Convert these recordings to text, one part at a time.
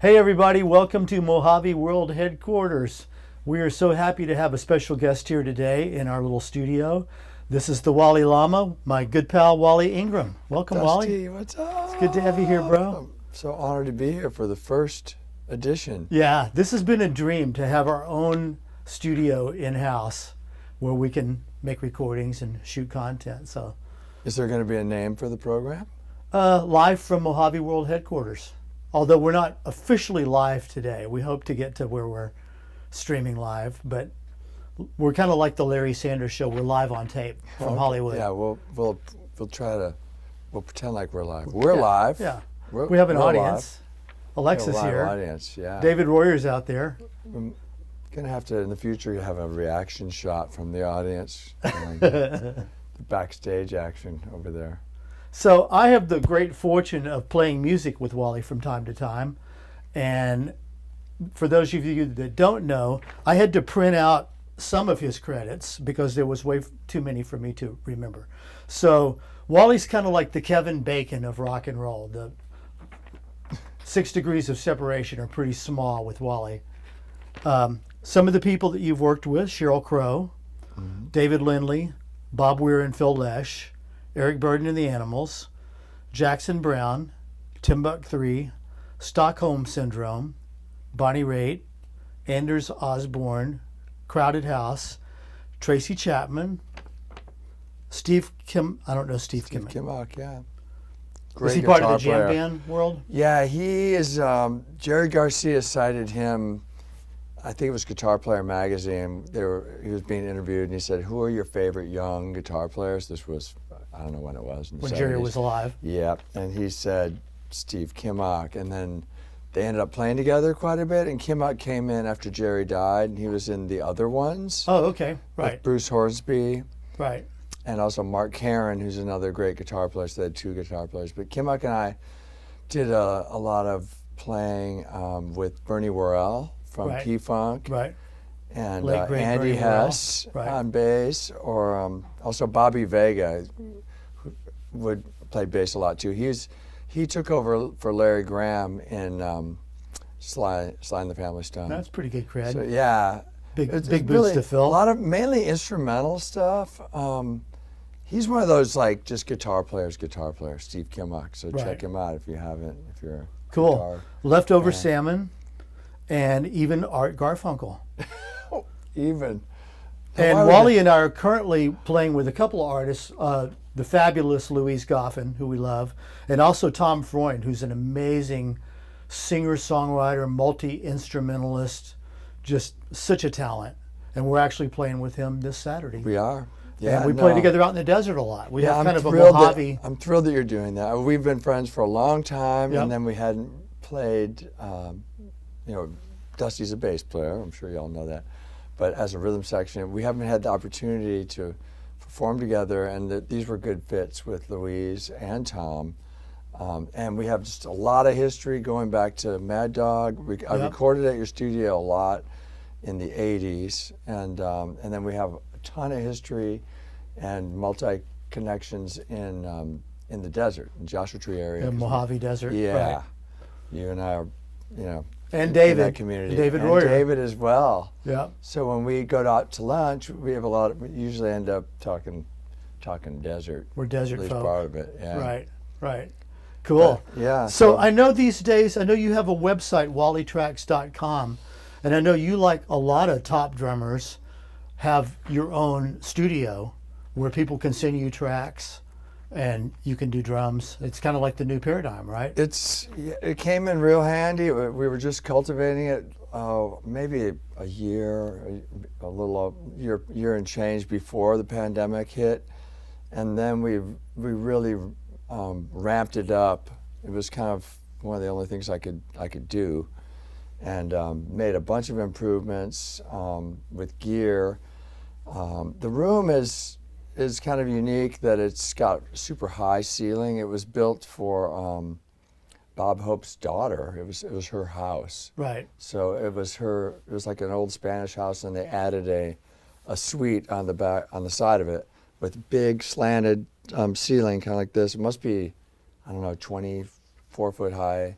Hey everybody, welcome to Mojave World Headquarters. We are so happy to have a special guest here today in our little studio. This is the Wally Llama, my good pal Wally Ingram. Welcome, Wally. Dusty, what's up? It's good to have you here, bro. I'm so honored to be here for the first edition. Yeah, this has been a dream to have our own studio in-house where we can make recordings and shoot content. So, Is there going to be a name for the program? live from Mojave World Headquarters. Although we're not officially live today, we hope to get to where we're streaming live, but we're kind of like the Larry Sanders Show. We're live on tape from Hollywood. Yeah, we'll pretend like we're live. We're live. Yeah, we have an audience. Alexa's live here. Audience, yeah. David Royer's out there. I'm gonna have to in the future have a reaction shot from the audience, the backstage action over there. So I have the great fortune of playing music with Wally from time to time. And for those of you that don't know, I had to print out some of his credits because there was way too many for me to remember. So Wally's kind of like the Kevin Bacon of rock and roll. The 6 degrees of separation are pretty small with Wally. Some of the people that you've worked with, Sheryl Crow, David Lindley, Bob Weir and Phil Lesh, Eric Burden and the Animals, Jackson Browne, Timbuk 3, Stockholm Syndrome, Bonnie Raitt, Anders Osborne, Crowded House, Tracy Chapman, Steve Kim. I don't know Steve Kim. Kimmock, yeah. Is he part of the jam band world? Yeah, he is. Jerry Garcia cited him. I think it was Guitar Player magazine. He was being interviewed, and he said, "Who are your favorite young guitar players?" This was, I don't know when it was. When Jerry was alive. Yeah, and he said Steve Kimmock, and then they ended up playing together quite a bit. And Kimmock came in after Jerry died, and he was in the other ones. Oh, okay, right. With Bruce Horsby. Right. And also Mark Karen, who's another great guitar player. So they had 2 guitar players. But Kimmock and I did a lot of playing with Bernie Worrell from P-Funk. Right. And Great Andy Bernie Hess Worrell. on bass, or also Bobby Vega, who would play bass a lot too. He took over for Larry Graham in Sly and the Family Stone. That's pretty good cred. So yeah, Big it's boots really to fill. A lot of mainly instrumental stuff. He's one of those like just guitar players, Steve Kimmock. So check him out if you haven't. If you're cool. Guitar Leftover fan. Salmon, and even Art Garfunkel. Even. And Wally and I are currently playing with a couple of artists, the fabulous Louise Goffin, who we love, and also Tom Freund, who's an amazing singer-songwriter, multi-instrumentalist, just such a talent. And we're actually playing with him this Saturday. We are. Yeah, and we play together out in the desert a lot. We have kind of a thrilled Mojave. I'm thrilled that you're doing that. We've been friends for a long time, Yep. and then we hadn't played. Dusty's a bass player. I'm sure you all know that. But as a rhythm section, we haven't had the opportunity to perform together, and these were good fits with Louise and Tom. And we have just a lot of history going back to Mad Dog. I recorded at your studio a lot in the 80s, and then we have a ton of history and multi-connections in the desert, in Joshua Tree area. The Mojave Desert. Yeah. Right. You and I are, And in David. that community. David and Royer. David as well. Yeah. So when we go out to lunch, we usually end up talking desert. We're desert at least folk. part of it. Yeah. Right. Cool. But, yeah. So I know these days, I know you have a website, wallytracks.com, and I know you, like a lot of top drummers, have your own studio where people can send you tracks and you can do drums. It's kind of like the new paradigm, right? It came in real handy. We were just cultivating it maybe a year and change before the pandemic hit, and then we really ramped it up. It was kind of one of the only things I could do, and made a bunch of improvements with gear. The room is kind of unique that it's got super high ceiling. It was built for Bob Hope's daughter. It was her house. Right. So it was like an old Spanish house, and they added a suite on the side of it with big slanted ceiling, kind of like this. It must be, I don't know, 24 foot high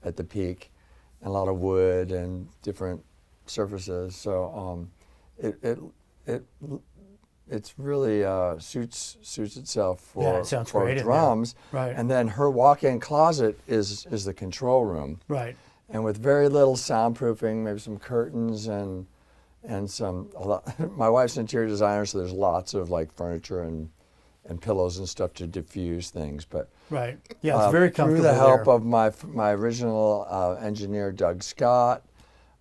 at the peak. and a lot of wood and different surfaces. So it's really suits itself for, it sounds for great in drums. there. Right. And then her walk-in closet is the control room. Right. And with very little soundproofing, maybe some curtains and my wife's an interior designer, so there's lots of like furniture and pillows and stuff to diffuse things. But right. Yeah, it's very comfortable. Through the help there. of my original engineer, Doug Scott,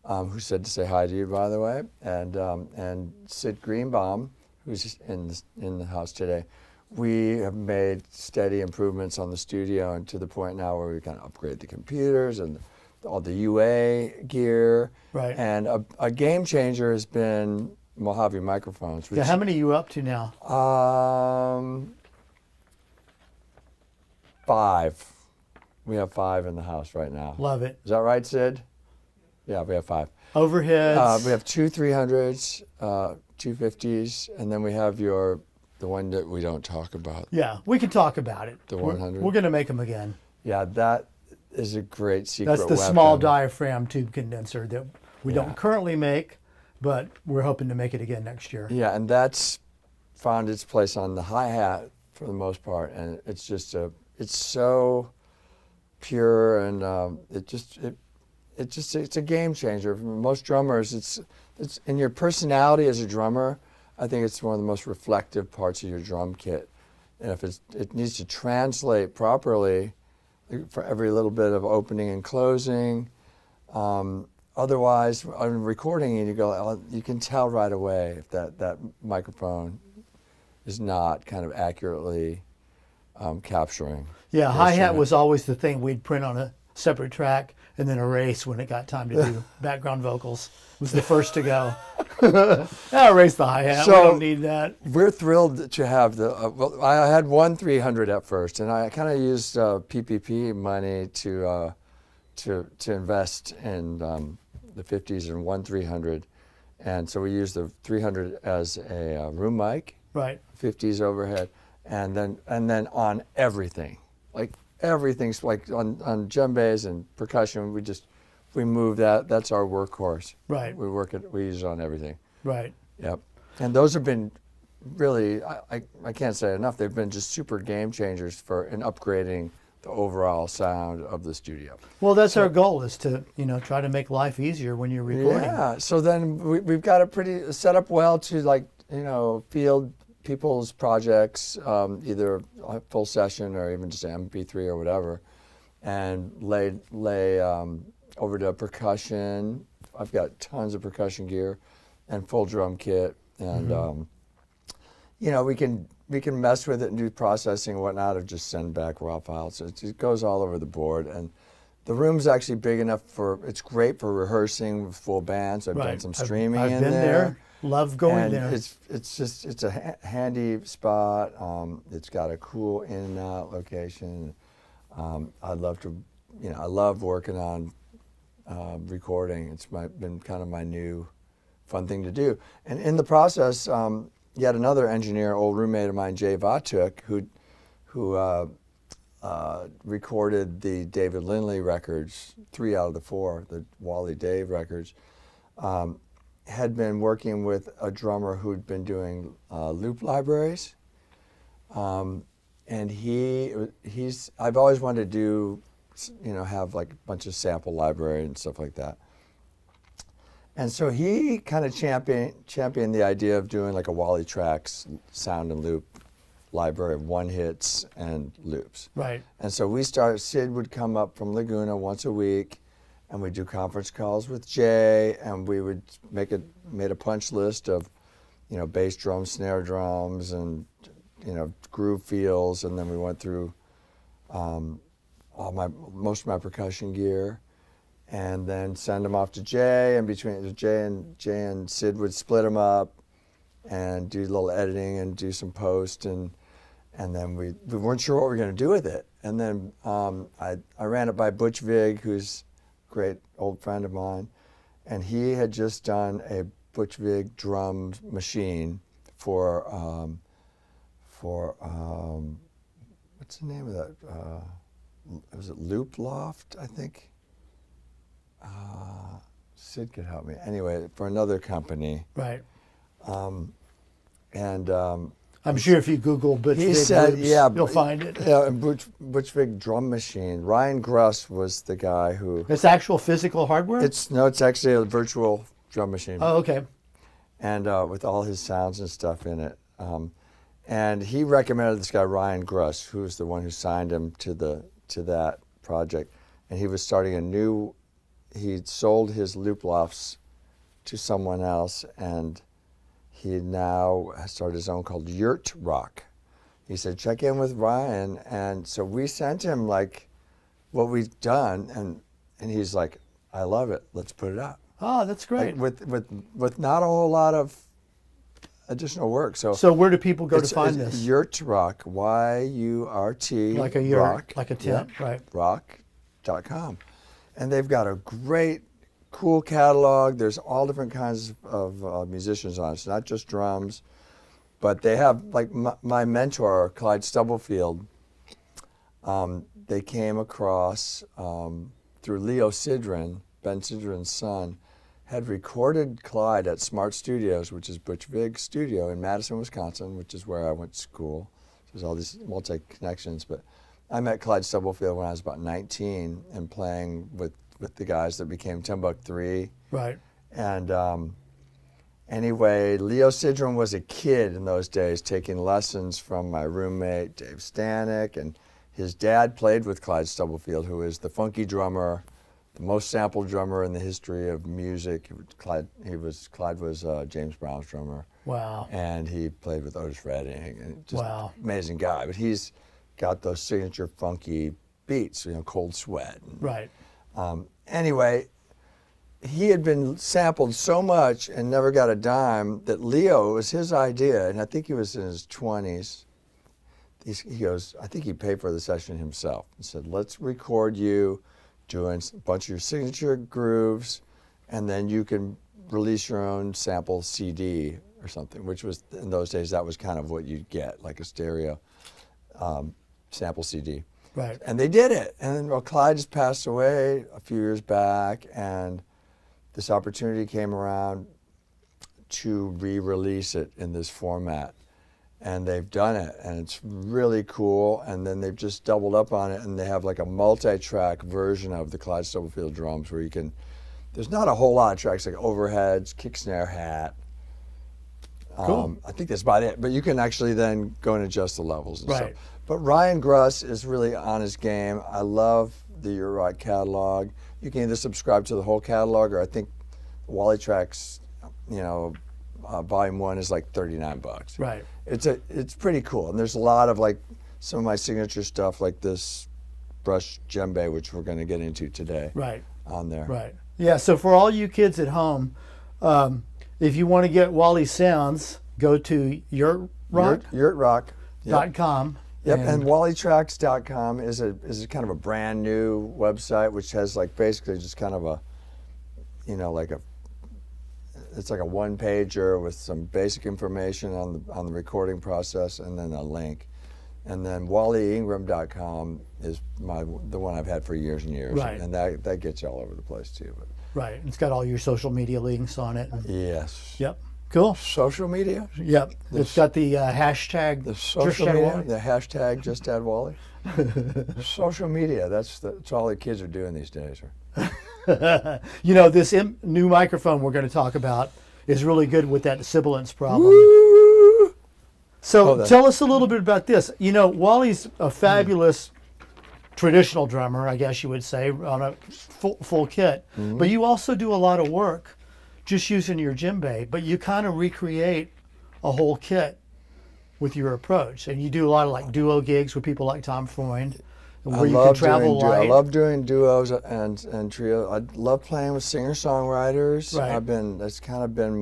who said to say hi to you, by the way, and Sid Greenbaum, who's in the house today, we have made steady improvements on the studio, and to the point now where we kind of upgrade the computers and all the UA gear. Right. And a game changer has been Mojave microphones. Which, Yeah, how many are you up to now? 5. We have 5 in the house right now. Love it. Is that right, Sid? Yeah, we have 5. Overheads. We have 2 300s, 2 50s, and then we have the one that we don't talk about. Yeah, we can talk about it. The 100. We're going to make them again. Yeah, that is a great secret That's the weapon. small diaphragm tube condenser that we don't currently make, but we're hoping to make it again next year. Yeah, and that's found its place on the hi-hat for the most part, and it's just it's so pure, and it's a game changer. For most drummers, it's in your personality as a drummer. I think it's one of the most reflective parts of your drum kit, and if it needs to translate properly for every little bit of opening and closing. Otherwise, on recording, you can tell right away if that microphone is not kind of accurately capturing. Yeah, hi-hat was always the thing we'd print on a separate track and then erase when it got time to do background vocals. It was the first to go. I'll erase the hi-hat. So, we don't need that. We're thrilled to have well, I had one 300 at first, and I kind of used PPP money to invest in the 50s and one 300. And so we used the 300 as a room mic, right? 50s overhead, and then on everything, like everything's like on djembes and percussion. We move that. That's our workhorse. Right. We use it on everything. Right. Yep. And those have been really, I can't say enough. They've been just super game changers in upgrading the overall sound of the studio. Well, that's our goal, is to try to make life easier when you're recording. Yeah. So then we've got it pretty set up well to field people's projects, either a full session or even just MP3 or whatever, and lay over to percussion. I've got tons of percussion gear and full drum kit, and we can mess with it and do processing and whatnot, or just send back raw files. So it goes all over the board, and the room's actually big enough it's great for rehearsing with full bands. I've done some streaming I've in been there. Love going and there. It's a handy spot. It's got a cool in and out location. I love working on recording. It's been kind of my new fun thing to do. And in the process, yet another engineer, old roommate of mine, Jay Vatuk, who recorded the David Lindley records, 3 out of the 4, the Wally Dave records, had been working with a drummer who'd been doing loop libraries. And I've always wanted to do, have like a bunch of sample library and stuff like that. And so he kind of championed the idea of doing like a Wally Tracks sound and loop library of one hits and loops. Right. And so Sid would come up from Laguna once a week, and we'd do conference calls with Jay, and we would made a punch list of, bass drums, snare drums, and, groove feels, and then we went through most of my percussion gear, and then send them off to Jay, and between Jay and Sid would split them up and do a little editing and do some post, and then we weren't sure what we were going to do with it. And then I ran it by Butch Vig, who's a great old friend of mine, and he had just done a Butch Vig drum machine for what's the name of that? Was it Loop Loft, I think? Sid could help me. Anyway, for another company. Right. And I'm sure if you Google Butch he Vig said, loops, yeah, you'll find it. Yeah, and Butch Vig drum machine. Ryan Gruss was the guy who. It's actual physical hardware? It's actually a virtual drum machine. Oh, okay. And with all his sounds and stuff in it. And he recommended this guy Ryan Gruss, who's the one who signed him to that project. And he was starting he'd sold his loop lofts to someone else, and he now has started his own called Yurt Rock. He said, check in with Ryan. And so we sent him like what we've done, and he's like, I love it. Let's put it out. Oh, that's great. Like with not a whole lot of additional work. So where do people go to find it's this? Yurt Rock, Y-U-R-T. Like a yurt, rock, like a tent, right. Rock.com. And they've got a great, cool catalog. There's all different kinds of musicians on it. It's not just drums, but they have, like my mentor, Clyde Stubblefield, they came across through Leo Sidran, Ben Sidran's son, had recorded Clyde at Smart Studios, which is Butch Vig's studio in Madison, Wisconsin, which is where I went to school. So there's all these multi-connections. But I met Clyde Stubblefield when I was about 19 and playing with the guys that became Timbuk 3. Right. And anyway, Leo Sidran was a kid in those days taking lessons from my roommate, Dave Stanek, and his dad played with Clyde Stubblefield, who is the funky drummer, the most sampled drummer in the history of music. Clyde was James Brown's drummer. Wow. And he played with Otis Redding, and just wow. amazing guy. But he's got those signature funky beats, Cold Sweat. Right. Anyway, he had been sampled so much and never got a dime that Leo, it was his idea, and I think he was in his 20s. He goes, I think he paid for the session himself, and said, let's record you doing a bunch of your signature grooves, and then you can release your own sample CD or something, which was, in those days, that was kind of what you'd get, like a stereo sample CD. Right. And they did it. And then Clyde just passed away a few years back, and this opportunity came around to re-release it in this format. And they've done it, and it's really cool. And then they've just doubled up on it, and they have like a multi-track version of the Clyde Stubblefield drums where you can, there's not a whole lot of tracks, like overheads, kick, snare, hat. Cool. I think that's about it. But you can actually then go and adjust the levels and right. stuff. But Ryan Gruss is really on his game. I love the Your Right catalog. You can either subscribe to the whole catalog, or I think Wally Tracks, Volume 1 is like $39. Right. It's pretty cool, and there's a lot of like some of my signature stuff, like this brush djembe, which we're going to get into today. Right. On there. Right. Yeah. So for all you kids at home, if you want to get Wally's sounds, go to yurtrock.com. Yep, and wallytracks.com is a kind of a brand new website, which has like basically just kind of a, it's like a one pager with some basic information on the recording process, and then a link. And then wallyingram.com is the one I've had for years and years. Right. And that gets you all over the place too. But. Right. It's got all your social media links on it. Yes. Yep. Cool. Social media? Yep. It's got the hashtag. The social media, the hashtag Just Add Wally. Social media, that's all the kids are doing these days. This new microphone we're going to talk about is really good with that sibilance problem. Woo! So tell us a little bit about this. Wally's a fabulous traditional drummer, I guess you would say, on a full kit. Mm-hmm. But you also do a lot of work just using your djembe, but you kind of recreate a whole kit with your approach. And you do a lot of like duo gigs with people like Tom Freund, where you can travel light. I love doing duos and trios. I love playing with singer-songwriters. Right. That's kind of been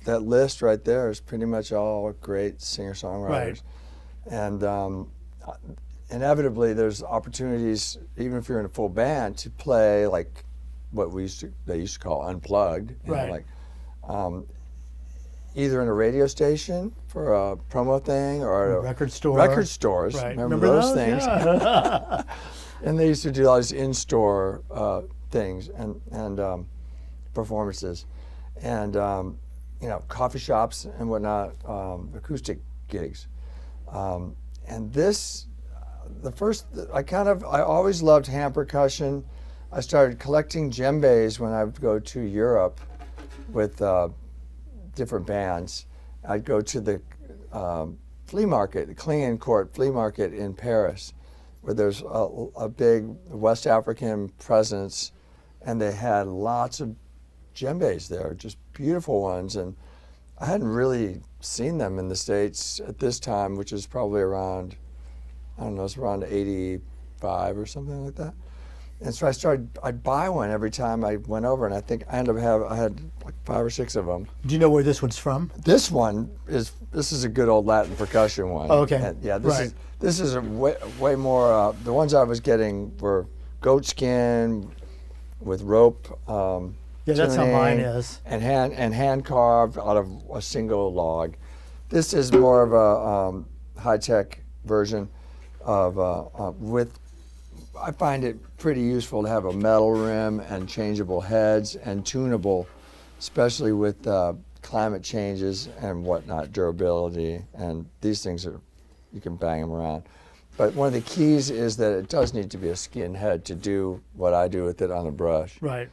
that list right there is pretty much all great singer-songwriters. Right. And inevitably there's opportunities, even if you're in a full band, to play like what they used to call unplugged. Right. Either in a radio station for a promo thing, or a record store. Record stores. Right. Remember those things? Yeah. And they used to do all these in-store things and performances, and coffee shops and whatnot, acoustic gigs. And this, I always loved hand percussion. I started collecting djembes when I would go to Europe with different bands. I'd go to the flea market, the Klingencourt flea market in Paris, where there's a big West African presence, and they had lots of djembes there, just beautiful ones. And I hadn't really seen them in the States at this time, which is probably around, I don't know, it's around 85 or something like that. And so I'd buy one every time I went over, and I think I had like 5 or 6 of them. Do you know where this one's from? This is a good old Latin percussion one. Oh, okay. And yeah, Right. this is a way more, the ones I was getting were goat skin with rope. Yeah, that's how tuning, mine is. And hand carved out of a single log. This is more of a high-tech version of with. I find it pretty useful to have a metal rim and changeable heads and tunable, especially with climate changes and whatnot, durability, and these things you can bang them around. But one of the keys is that it does need to be a skin head to do what I do with it on a brush. Right.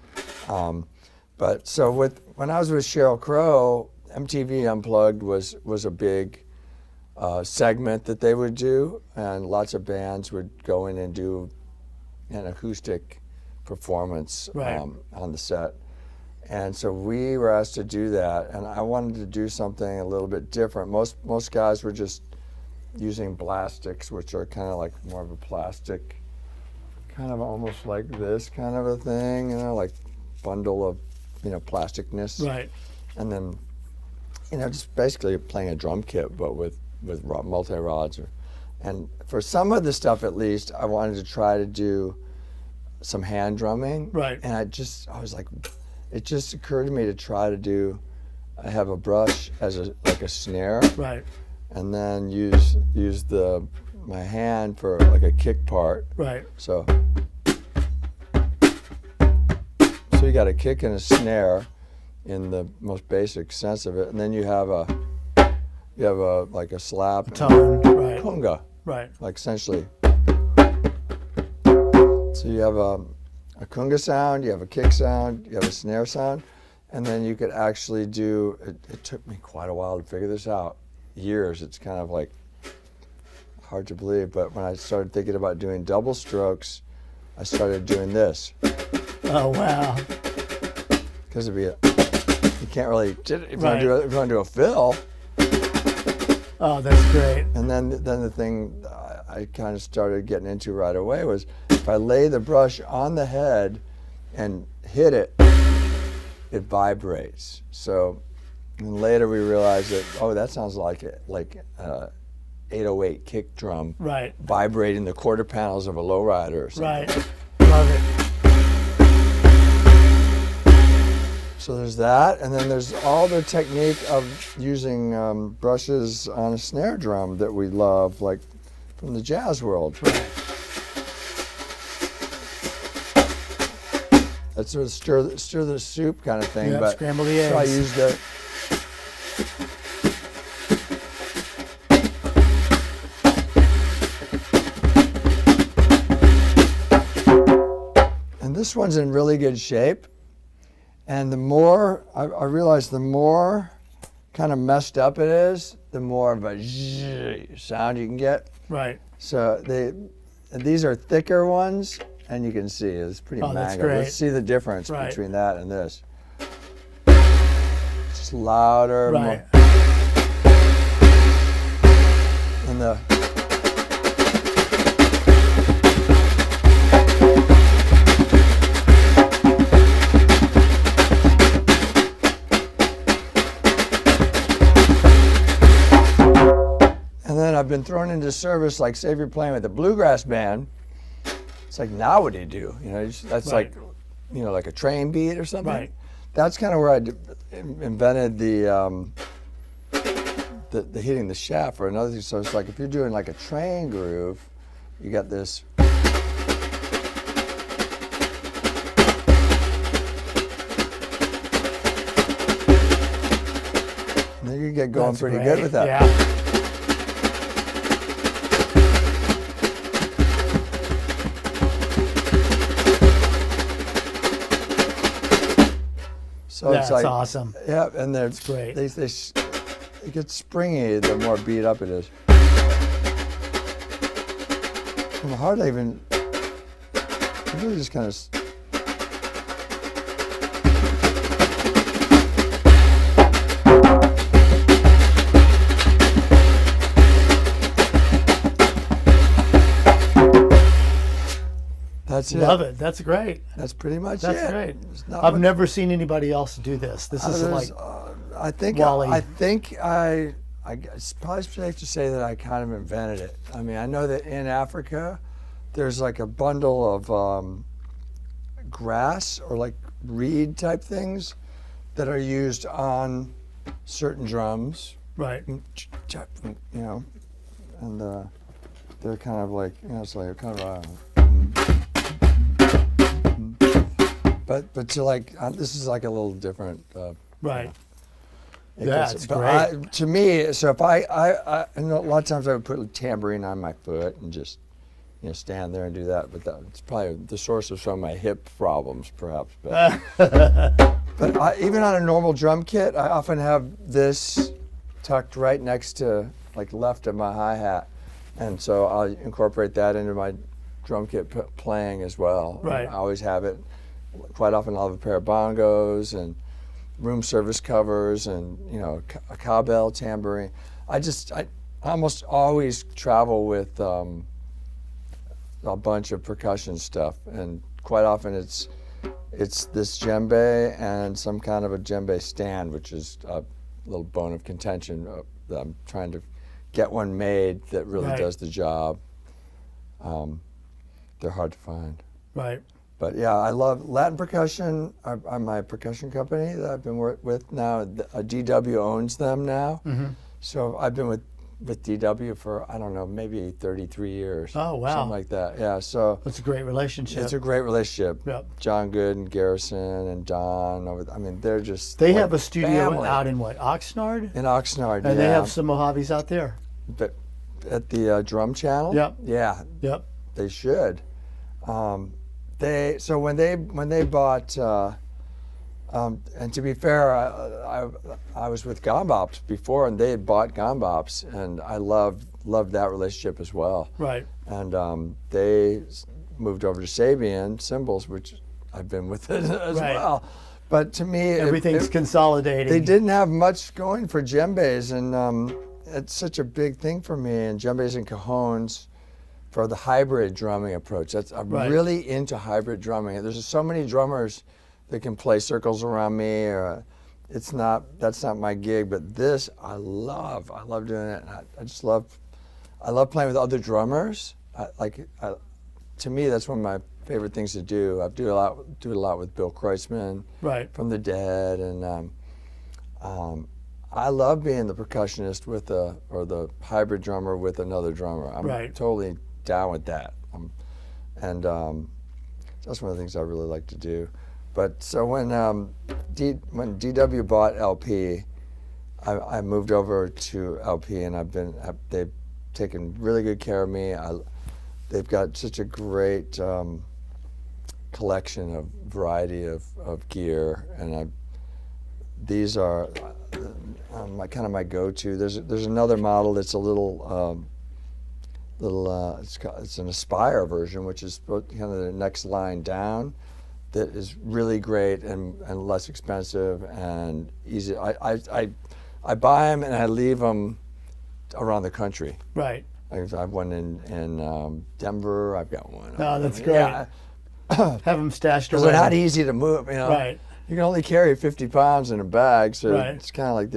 But so when I was with Sheryl Crow, MTV Unplugged was a big segment that they would do, and lots of bands would go in and do an acoustic performance Right. On the set. And so we were asked to do that, and I wanted to do something a little bit different. Most guys were just using blastics, which are kind of like more of a plastic, kind of almost like this kind of a thing, like bundle of, plasticness. Right. And then, just basically playing a drum kit, but with multi-rods. And for some of the stuff, at least, I wanted to try to do some hand drumming. Right. And I was like, it just occurred to me to try to I have a brush as like a snare. Right. And then use my hand for like a kick part. Right. So you got a kick and a snare in the most basic sense of it, and then you have like a slap, Tone. Right. conga, Right. like essentially. So you have a conga sound, you have a kick sound, you have a snare sound, and then you could actually do. It took me quite a while to figure this out. Years. It's kind of like hard to believe, but when I started thinking about doing double strokes, I started doing this. Oh, wow. Because you can't really, if you Right. want to do a fill. Oh, that's great. And then the thing I kind of started getting into right away was if I lay the brush on the head and hit it, it vibrates. So and later we realized that, that sounds like 808 kick drum Right. vibrating the quarter panels of a lowrider or something. Right. Love it. So there's that, and then there's all the technique of using brushes on a snare drum that we love, like from the jazz world. Right. That's sort of stir the soup kind of thing. Yeah, but scramble the so I eggs. used the. And this one's in really good shape. And the more, I realized the more kind of messed up it is, the more of a zzz sound you can get. Right. So these are thicker ones, and you can see it's pretty Oh, that's mangled. great. Let's see the difference Right. between that and this. It's louder. Right. And the And then I've been thrown into service, like say if you're playing with a bluegrass band, it's like, now what do you do? That's Right. like, like a train beat or something. Right. That's kind of where I invented the hitting the shaft or another thing. So it's like if you're doing like a train groove, you got this. get going That's pretty great. good with that. Yeah. So That's it's like, awesome. yeah, and they're great. It gets springy the more beat up it is. From the heart, I even it really just kind of. That's it. Love it. That's great. That's pretty much That's it. great. There's not I've much- never seen anybody else do this. This is like I think Wally. it's probably safe to say that I kind of invented it. I mean, I know that in Africa, there's like a bundle of grass or like reed type things that are used on certain drums, right. you know, and they're kind of like, you know, it's like kind of but to like this is like a little different. Right. It That's gets- but great. to me, so if I and a lot of times I would put a tambourine on my foot and just, you know, stand there and do that. But that's probably the source of some of my hip problems, perhaps. But, even on a normal drum kit, I often have this tucked right next to, like, left of my hi-hat. And so I'll incorporate that into my drum kit playing as well. Right. I always have it. Quite often I'll have a pair of bongos and room service covers and, you know, a cowbell, tambourine. I almost always travel with a bunch of percussion stuff, and quite often it's this djembe and some kind of a djembe stand, which is a little bone of contention that I'm trying to get one made that really Right. does the job. They're hard to find. Right. But yeah, I love Latin percussion. I'm my percussion company that I've been with now. DW owns them now. Mm-hmm. So I've been with DW for, I don't know, maybe 33 years. Oh, wow. Something like that. Yeah, so That's a great relationship. it's a great relationship. Yep. John Good and Garrison and Don. I mean, they're just They like have a studio family. out in what, Oxnard? In Oxnard, And they yeah. have some Mojaves out there. But at the drum channel? Yep. Yeah, Yep. they should. So when they bought, and to be fair, I was with Gombops before, and they had bought Gombops, and I loved that relationship as well. Right. And they moved over to Sabian cymbals, which I've been with it as Right. well. But to me, Everything's consolidating. they didn't have much going for djembes, and it's such a big thing for me. And djembes and cajones for the hybrid drumming approach. I'm Right. really into hybrid drumming. There's just so many drummers that can play circles around me. Or that's not my gig, but this I love. I love doing it. And I love playing with other drummers. To me, that's one of my favorite things to do. I do it a lot with Bill Kreutzmann Right. from the Dead, and I love being the percussionist or the hybrid drummer with another drummer. I'm Right. totally down with that, and that's one of the things I really like to do. But so when DW bought LP, I moved over to LP, and they've taken really good care of me. They've got such a great collection of variety of gear, and these are my go-to. There's another model that's a little it's an Aspire version, which is kind of the next line down, that is really great and less expensive and easy. I buy them and I leave them around the country. Right. I have one in Denver. I've got one. Oh, that's great. Yeah, Have them stashed because away. they're not easy to move. You know, Right. you can only carry 50 pounds in a bag, so Right. it's kind of like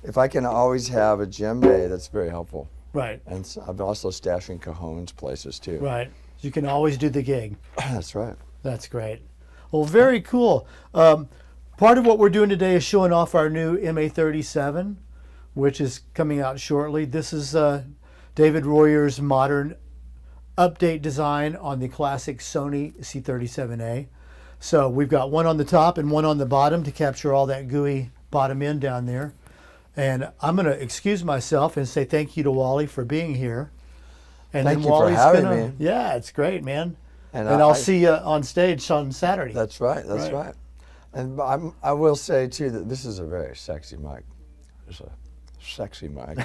if I can always have a djembe, that's very helpful. Right. And I'm also stashing cajones places too. Right. You can always do the gig. That's right. That's great. Well, very cool. Part of what we're doing today is showing off our new MA37, which is coming out shortly. This is David Royer's modern update design on the classic Sony C37A. So we've got one on the top and one on the bottom to capture all that gooey bottom end down there. And I'm going to excuse myself and say thank you to Wally for being here. And Thank then you for Wally's having gonna, me. Yeah, it's great, man. And I'll see you on stage on Saturday. That's right. That's right. And I will say too that this is a very sexy mic. It's a sexy mic.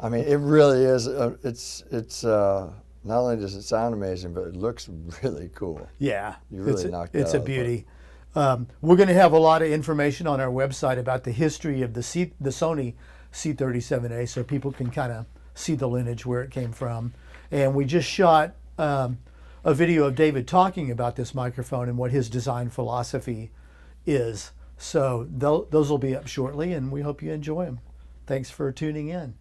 I mean, it really is. It's not only does it sound amazing, but it looks really cool. Yeah, You really knocked it out. It's a beauty. We're going to have a lot of information on our website about the history of the Sony C37A, so people can kind of see the lineage where it came from. And we just shot a video of David talking about this microphone and what his design philosophy is. So those will be up shortly, and we hope you enjoy them. Thanks for tuning in.